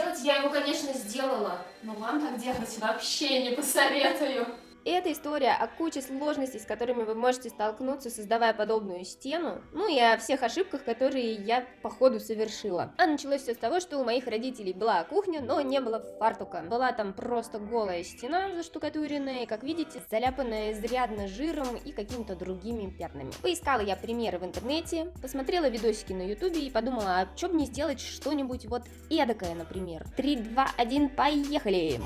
сделать. Я его, конечно, сделала, но вам так делать вообще не посоветую. Это история о куче сложностей, с которыми вы можете столкнуться, создавая подобную стену, ну и о всех ошибках, которые я по ходу совершила. А началось все с того, что у моих родителей была кухня, но не было фартука. Была там просто голая стена заштукатуренная, и, как видите, заляпанная изрядно жиром и какими-то другими пятнами. Поискала я примеры в интернете, посмотрела видосики на ютубе и подумала, а что бы не сделать что-нибудь вот эдакое, например. 3, 2, 1, поехали!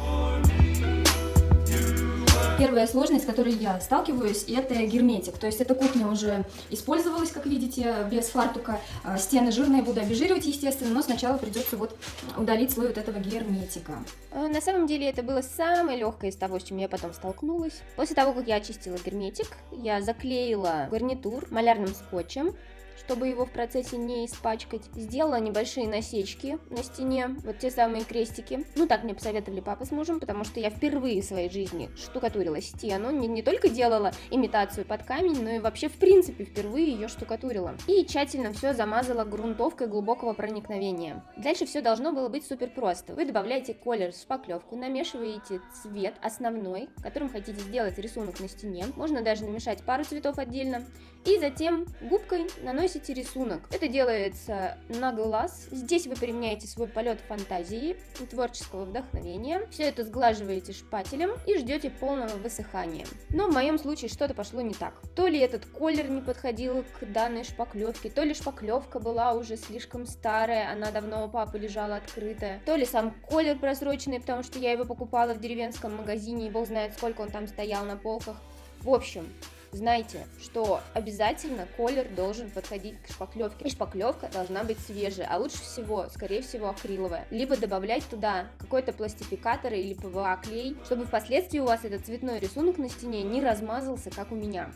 Первая сложность, с которой я сталкиваюсь, это герметик. То есть эта кухня уже использовалась, как видите, без фартука. Стены жирные, буду обезжиривать, естественно, но сначала придется вот удалить слой вот этого герметика. На самом деле это было самое легкое из того, с чем я потом столкнулась. После того, как я очистила герметик, я заклеила гарнитур малярным скотчем, чтобы его в процессе не испачкать. Сделала небольшие насечки на стене, вот те самые крестики. Ну, так мне посоветовали папа с мужем, потому что я впервые в своей жизни штукатурила стену. Не только делала имитацию под камень, но и вообще, в принципе, впервые ее штукатурила. И тщательно все замазала грунтовкой глубокого проникновения. Дальше все должно было быть супер просто. Вы добавляете колер в шпаклевку, намешиваете цвет основной, которым хотите сделать рисунок на стене. Можно даже намешать пару цветов отдельно. И затем губкой наносите рисунок. Это делается на глаз. Здесь вы применяете свой полет фантазии и творческого вдохновения. Все это сглаживаете шпателем и ждете полного высыхания. Но в моем случае что-то пошло не так. То ли этот колер не подходил к данной шпаклевке, то ли шпаклевка была уже слишком старая, она давно у папы лежала открытая, то ли сам колер просроченный, потому что я его покупала в деревенском магазине, и бог знает, сколько он там стоял на полках. В общем, знайте, что обязательно колер должен подходить к шпаклевке. И шпаклевка должна быть свежая, а лучше всего, скорее всего, акриловая. Либо добавлять туда какой-то пластификатор или ПВА-клей, чтобы впоследствии у вас этот цветной рисунок на стене не размазался, как у меня.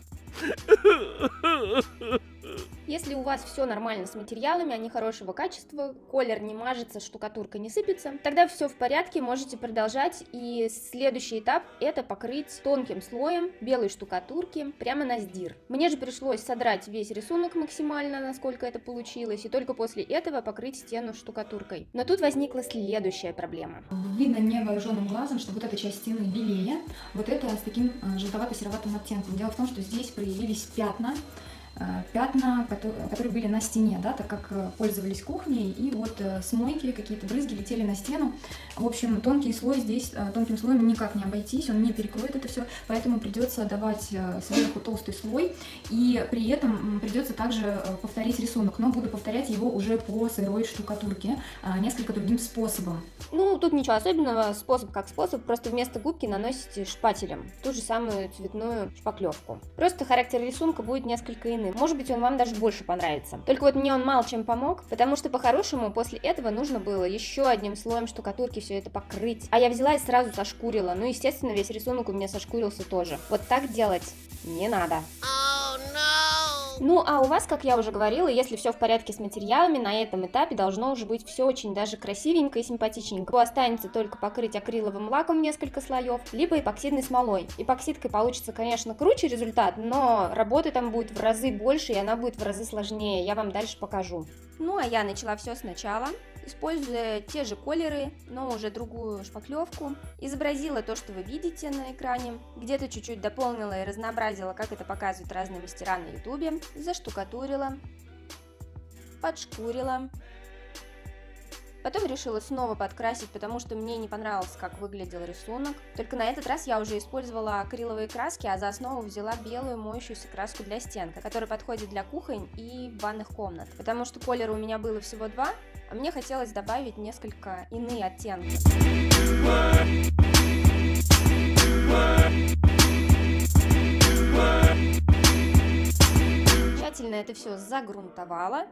Если у вас все нормально с материалами, они хорошего качества, колер не мажется, штукатурка не сыпется, тогда все в порядке, можете продолжать. И следующий этап — это покрыть тонким слоем белой штукатурки прямо на сдир. Мне же пришлось содрать весь рисунок максимально, насколько это получилось, и только после этого покрыть стену штукатуркой. Но тут возникла следующая проблема. Видно невооруженным глазом, что вот эта часть стены белее, вот это с таким желтовато-сероватым оттенком. Дело в том, что здесь проявились пятна, которые были на стене, да, так как пользовались кухней, и вот с мойки какие-то брызги летели на стену. В общем, тонкий слой здесь, тонким слоем никак не обойтись, он не перекроет это все, поэтому придется давать сверху толстый слой, и при этом придется также повторить рисунок, но буду повторять его уже по сырой штукатурке несколько другим способом. Ну, тут ничего особенного, способ как способ, просто вместо губки наносите шпателем ту же самую цветную шпаклевку. Просто характер рисунка будет несколько иным. Может быть, он вам даже больше понравится. Только вот мне он мало чем помог, потому что по-хорошему после этого нужно было еще одним слоем штукатурки все это покрыть. А я взяла и сразу сошкурила. Ну, естественно, весь рисунок у меня сошкурился тоже. Вот так делать не надо. Ну, а у вас, как я уже говорила, если все в порядке с материалами, на этом этапе должно уже быть все очень даже красивенько и симпатичненько. Останется только покрыть акриловым лаком несколько слоев, либо эпоксидной смолой. Эпоксидкой получится, конечно, круче результат, но работы там будет в разы больше, и она будет в разы сложнее. Я вам дальше покажу. Ну, а я начала все сначала. Используя те же колеры, но уже другую шпаклевку, изобразила то, что вы видите на экране, где-то чуть-чуть дополнила и разнообразила, как это показывают разные мастера на ютубе, заштукатурила, подшкурила. Потом решила снова подкрасить, потому что мне не понравился, как выглядел рисунок. Только на этот раз я уже использовала акриловые краски, а за основу взяла белую моющуюся краску для стен, которая подходит для кухонь и ванных комнат. Потому что колера у меня было всего 2, а мне хотелось добавить несколько иные оттенки. Тщательно это все загрунтовала.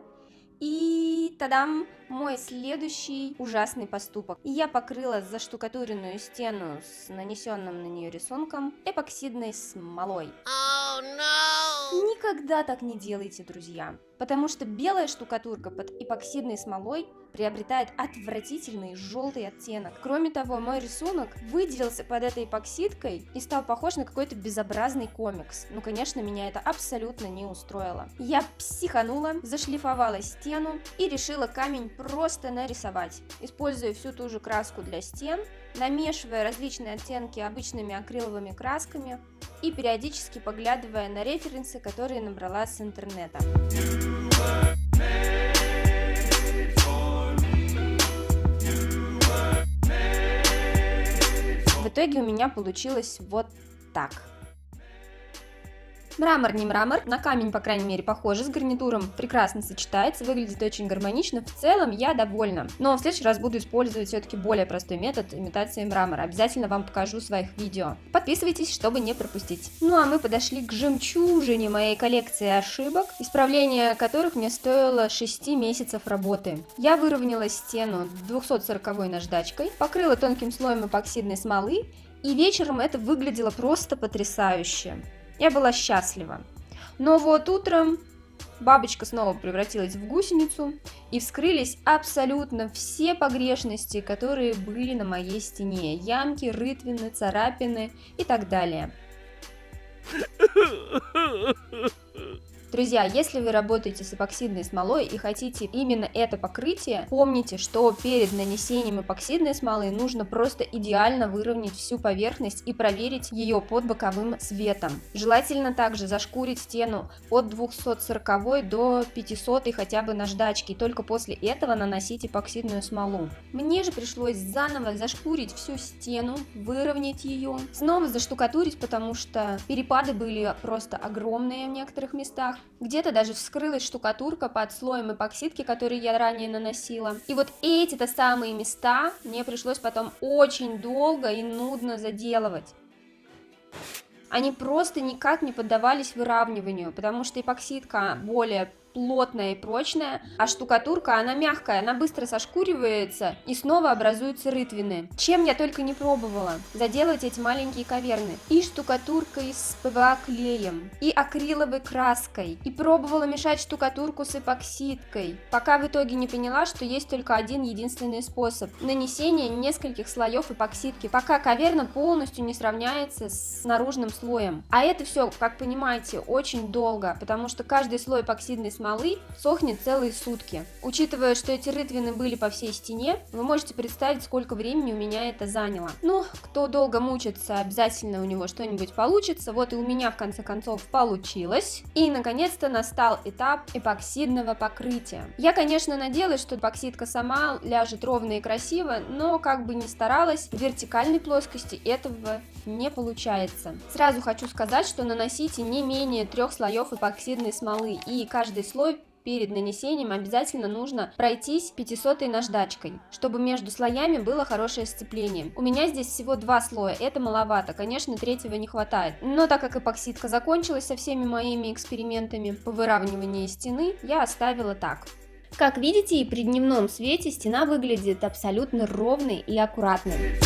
И тадам, мой следующий ужасный поступок. Я покрыла заштукатуренную стену с нанесенным на нее рисунком эпоксидной смолой. Oh, no! Никогда так не делайте, друзья, потому что белая штукатурка под эпоксидной смолой приобретает отвратительный желтый оттенок. Кроме того, мой рисунок выделился под этой эпоксидкой и стал похож на какой-то безобразный комикс. Ну, конечно, меня это абсолютно не устроило. Я психанула, зашлифовала стену и решила камень просто нарисовать, используя всю ту же краску для стен, намешивая различные оттенки обычными акриловыми красками и периодически поглядывая на референсы, которые набрала с интернета. В итоге у меня получилось вот так. Мрамор не мрамор, на камень, по крайней мере, похоже, с гарнитуром прекрасно сочетается, выглядит очень гармонично, в целом я довольна. Но в следующий раз буду использовать все-таки более простой метод имитации мрамора, обязательно вам покажу в своих видео. Подписывайтесь, чтобы не пропустить. Ну а мы подошли к жемчужине моей коллекции ошибок, исправление которых мне стоило 6 месяцев работы. Я выровняла стену 240-й наждачкой, покрыла тонким слоем эпоксидной смолы, и вечером это выглядело просто потрясающе. Я была счастлива. Но вот утром бабочка снова превратилась в гусеницу, и вскрылись абсолютно все погрешности, которые были на моей стене. Ямки, рытвины, царапины и так далее. Друзья, если вы работаете с эпоксидной смолой и хотите именно это покрытие, помните, что перед нанесением эпоксидной смолы нужно просто идеально выровнять всю поверхность и проверить ее под боковым светом. Желательно также зашкурить стену от 240 до 500 хотя бы наждачки, и только после этого наносить эпоксидную смолу. Мне же пришлось заново зашкурить всю стену, выровнять ее, снова заштукатурить, потому что перепады были просто огромные в некоторых местах. Где-то даже вскрылась штукатурка под слоем эпоксидки, который я ранее наносила. И вот эти-то самые места мне пришлось потом очень долго и нудно заделывать. Они просто никак не поддавались выравниванию, потому что эпоксидка более плотная и прочная, а штукатурка, она мягкая, она быстро сошкуривается и снова образуются рытвины. Чем я только не пробовала заделать эти маленькие каверны. И штукатуркой с ПВА клеем, и акриловой краской, и пробовала мешать штукатурку с эпоксидкой, пока в итоге не поняла, что есть только один единственный способ – нанесение нескольких слоев эпоксидки, пока каверна полностью не сравняется с наружным слоем. А это все, как понимаете, очень долго, потому что каждый слой эпоксидной смолы сохнет целые сутки. Учитывая, что эти рытвины были по всей стене, вы можете представить, сколько времени у меня это заняло. Ну, кто долго мучится, обязательно у него что-нибудь получится. Вот и у меня в конце концов получилось. И наконец-то настал этап эпоксидного покрытия. Я, конечно, надеялась, что эпоксидка сама ляжет ровно и красиво, но как бы ни старалась, в вертикальной плоскости этого не получается. Сразу хочу сказать, что наносите не менее 3 слоев эпоксидной смолы, и каждый слой перед нанесением обязательно нужно пройтись 500-й наждачкой, чтобы между слоями было хорошее сцепление. У меня здесь всего 2 слоя, это маловато, конечно, 3-го не хватает. Но так как эпоксидка закончилась со всеми моими экспериментами по выравниванию стены, я оставила так. Как видите, и при дневном свете стена выглядит абсолютно ровной и аккуратной.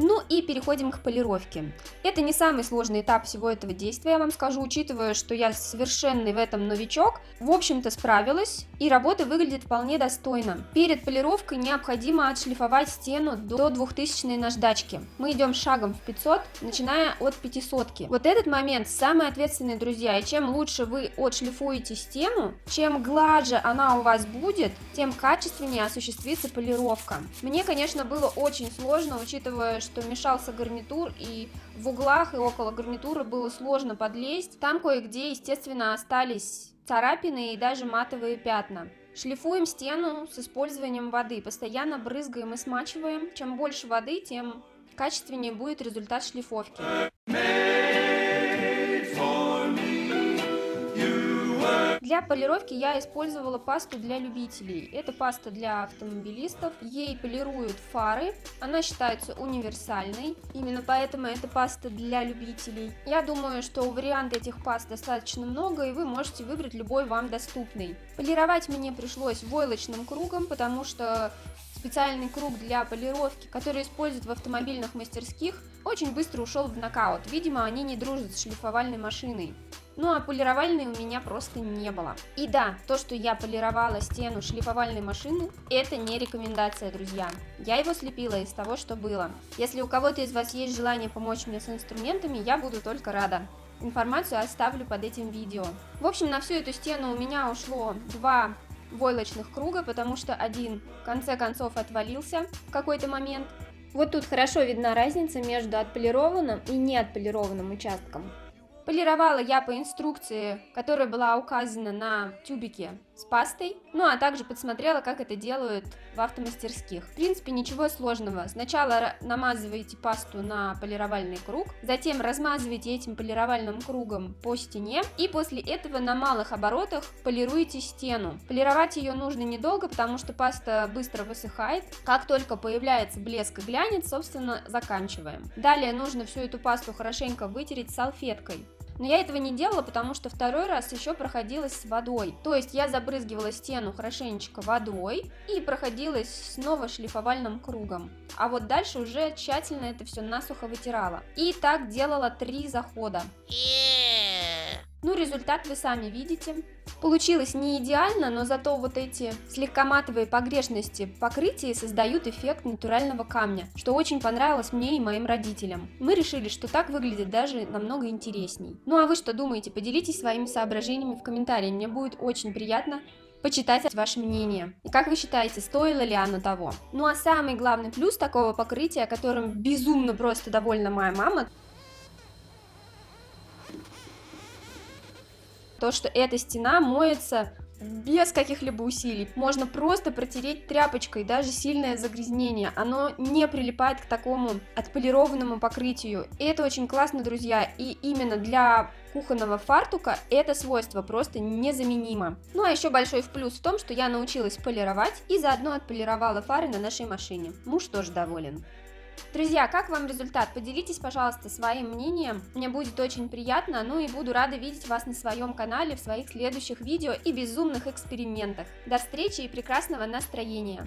Ну и переходим к полировке. Это не самый сложный этап всего этого действия, я вам скажу, учитывая, что я совершенный в этом новичок. В общем-то справилась, и работа выглядит вполне достойно. Перед полировкой необходимо отшлифовать стену до 2000-й наждачки. Мы идем шагом в 500, начиная от 500-ки. Вот этот момент самый ответственный, друзья, и чем лучше вы отшлифуете стену, чем гладже она у вас будет, тем качественнее осуществится полировка. Мне, конечно, было очень сложно, учитывая, что мешался гарнитур, и в углах и около гарнитура было сложно подлезть. Там кое-где, естественно, остались царапины и даже матовые пятна. Шлифуем стену с использованием воды, постоянно брызгаем и смачиваем. Чем больше воды, тем качественнее будет результат шлифовки. Для полировки я использовала пасту для любителей. Это паста для автомобилистов. Ей полируют фары. Она считается универсальной. Именно поэтому это паста для любителей. Я думаю, что вариантов этих паст достаточно много, и вы можете выбрать любой вам доступный. Полировать мне пришлось войлочным кругом, потому что специальный круг для полировки, который используют в автомобильных мастерских, очень быстро ушел в нокаут. Видимо, они не дружат с шлифовальной машиной. Ну а полировальной у меня просто не было. И да, то, что я полировала стену шлифовальной машины, это не рекомендация, друзья. Я его слепила из того, что было. Если у кого-то из вас есть желание помочь мне с инструментами, я буду только рада. Информацию оставлю под этим видео. В общем, на всю эту стену у меня ушло 2 войлочных круга, потому что один в конце концов отвалился в какой-то момент. Вот тут хорошо видна разница между отполированным и неотполированным участком. Полировала я по инструкции, которая была указана на тюбике с пастой, ну а также подсмотрела, как это делают в автомастерских. В принципе, ничего сложного. Сначала намазываете пасту на полировальный круг, затем размазываете этим полировальным кругом по стене, и после этого на малых оборотах полируете стену. Полировать ее нужно недолго, потому что паста быстро высыхает. Как только появляется блеск и глянец, собственно, заканчиваем. Далее нужно всю эту пасту хорошенько вытереть салфеткой. Но я этого не делала, потому что второй раз еще проходилась с водой. То есть я забрызгивала стену хорошенечко водой и проходилась снова шлифовальным кругом. А вот дальше уже тщательно это все насухо вытирала. И так делала 3 захода. Ну, результат вы сами видите. Получилось не идеально, но зато вот эти слегка матовые погрешности покрытия создают эффект натурального камня, что очень понравилось мне и моим родителям. Мы решили, что так выглядит даже намного интересней. Ну а вы что думаете? Поделитесь своими соображениями в комментариях, мне будет очень приятно почитать ваше мнение. И как вы считаете, стоило ли оно того? Ну а самый главный плюс такого покрытия, которым безумно просто довольна моя мама, то, что эта стена моется без каких-либо усилий. Можно просто протереть тряпочкой, даже сильное загрязнение. Оно не прилипает к такому отполированному покрытию. И это очень классно, друзья. И именно для кухонного фартука это свойство просто незаменимо. Ну а еще большой плюс в том, что я научилась полировать и заодно отполировала фары на нашей машине. Муж тоже доволен. Друзья, как вам результат? Поделитесь, пожалуйста, своим мнением, мне будет очень приятно, ну и буду рада видеть вас на своем канале в своих следующих видео и безумных экспериментах. До встречи и прекрасного настроения!